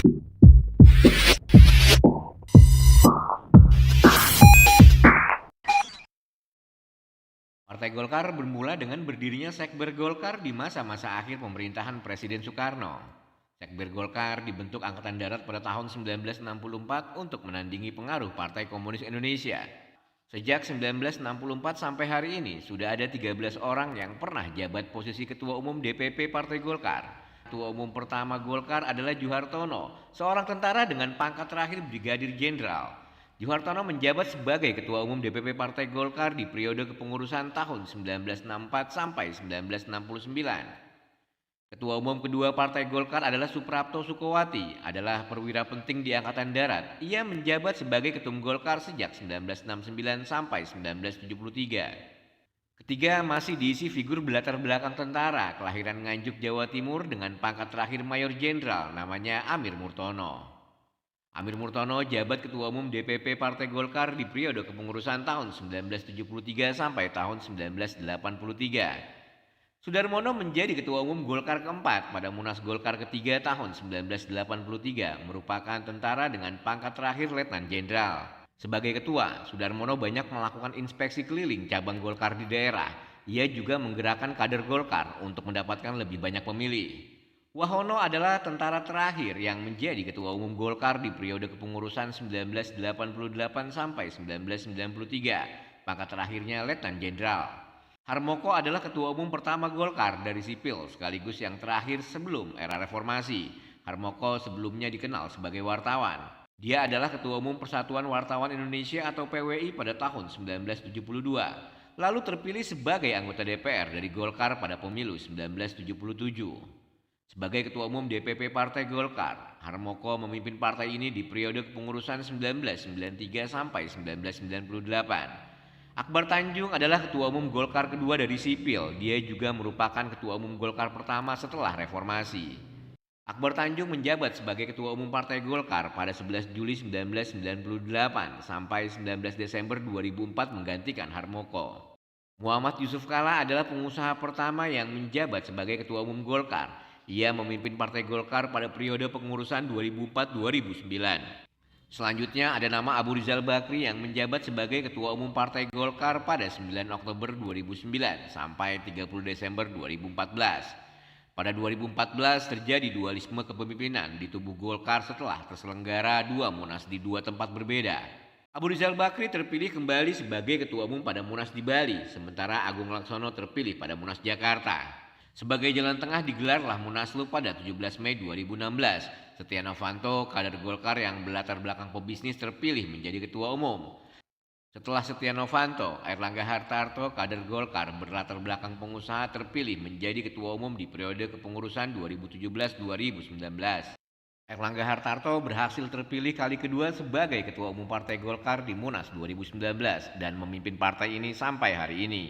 Partai Golkar bermula dengan berdirinya Sekber Golkar di masa-masa akhir pemerintahan Presiden Soekarno. Sekber Golkar dibentuk Angkatan Darat pada tahun 1964 untuk menandingi pengaruh Partai Komunis Indonesia. Sejak 1964 sampai hari ini, sudah ada 13 orang yang pernah jabat posisi Ketua Umum DPP Partai Golkar. Ketua Umum pertama Golkar adalah Juhartono, seorang tentara dengan pangkat terakhir Brigadir Jenderal. Juhartono menjabat sebagai Ketua Umum DPP Partai Golkar di periode kepengurusan tahun 1964 sampai 1969. Ketua Umum kedua Partai Golkar adalah Suprapto Sukowati, adalah perwira penting di Angkatan Darat. Ia menjabat sebagai Ketum Golkar sejak 1969 sampai 1973. Ketiga masih diisi figur berlatar belakang tentara, kelahiran Nganjuk, Jawa Timur dengan pangkat terakhir Mayor Jenderal, namanya Amir Murtono. Amir Murtono jabat Ketua Umum DPP Partai Golkar di periode kepengurusan tahun 1973 sampai tahun 1983. Sudarmono menjadi Ketua Umum Golkar keempat pada Munas Golkar ketiga tahun 1983, merupakan tentara dengan pangkat terakhir Letnan Jenderal. Sebagai ketua, Sudarmono banyak melakukan inspeksi keliling cabang Golkar di daerah. Ia juga menggerakkan kader Golkar untuk mendapatkan lebih banyak pemilih. Wahono adalah tentara terakhir yang menjadi Ketua Umum Golkar di periode kepengurusan 1988 sampai 1993. Pangkat terakhirnya Letnan Jenderal. Harmoko adalah Ketua Umum pertama Golkar dari sipil sekaligus yang terakhir sebelum era reformasi. Harmoko sebelumnya dikenal sebagai wartawan. Dia adalah Ketua Umum Persatuan Wartawan Indonesia atau PWI pada tahun 1972. Lalu terpilih sebagai anggota DPR dari Golkar pada pemilu 1977. Sebagai Ketua Umum DPP Partai Golkar, Harmoko memimpin partai ini di periode kepengurusan 1993 sampai 1998. Akbar Tanjung adalah Ketua Umum Golkar kedua dari sipil. Dia juga merupakan Ketua Umum Golkar pertama setelah reformasi. Akbar Tanjung menjabat sebagai Ketua Umum Partai Golkar pada 11 Juli 1998 sampai 19 Desember 2004 menggantikan Harmoko. Muhammad Yusuf Kalla adalah pengusaha pertama yang menjabat sebagai Ketua Umum Golkar. Ia memimpin Partai Golkar pada periode pengurusan 2004-2009. Selanjutnya ada nama Abu Rizal Bakri yang menjabat sebagai Ketua Umum Partai Golkar pada 9 Oktober 2009 sampai 30 Desember 2014. Pada 2014 terjadi dualisme kepemimpinan di tubuh Golkar setelah terselenggara dua Munas di dua tempat berbeda. Abu Rizal Bakri terpilih kembali sebagai Ketua Umum pada Munas di Bali, sementara Agung Laksono terpilih pada Munas Jakarta. Sebagai jalan tengah digelarlah Munaslup pada 17 Mei 2016. Setia Novanto, kader Golkar yang berlatar belakang pebisnis terpilih menjadi Ketua Umum. Setelah Setia Novanto, Airlangga Hartarto, kader Golkar berlatar belakang pengusaha terpilih menjadi Ketua Umum di periode kepengurusan 2017-2019. Airlangga Hartarto berhasil terpilih kali kedua sebagai Ketua Umum Partai Golkar di Munas 2019 dan memimpin partai ini sampai hari ini.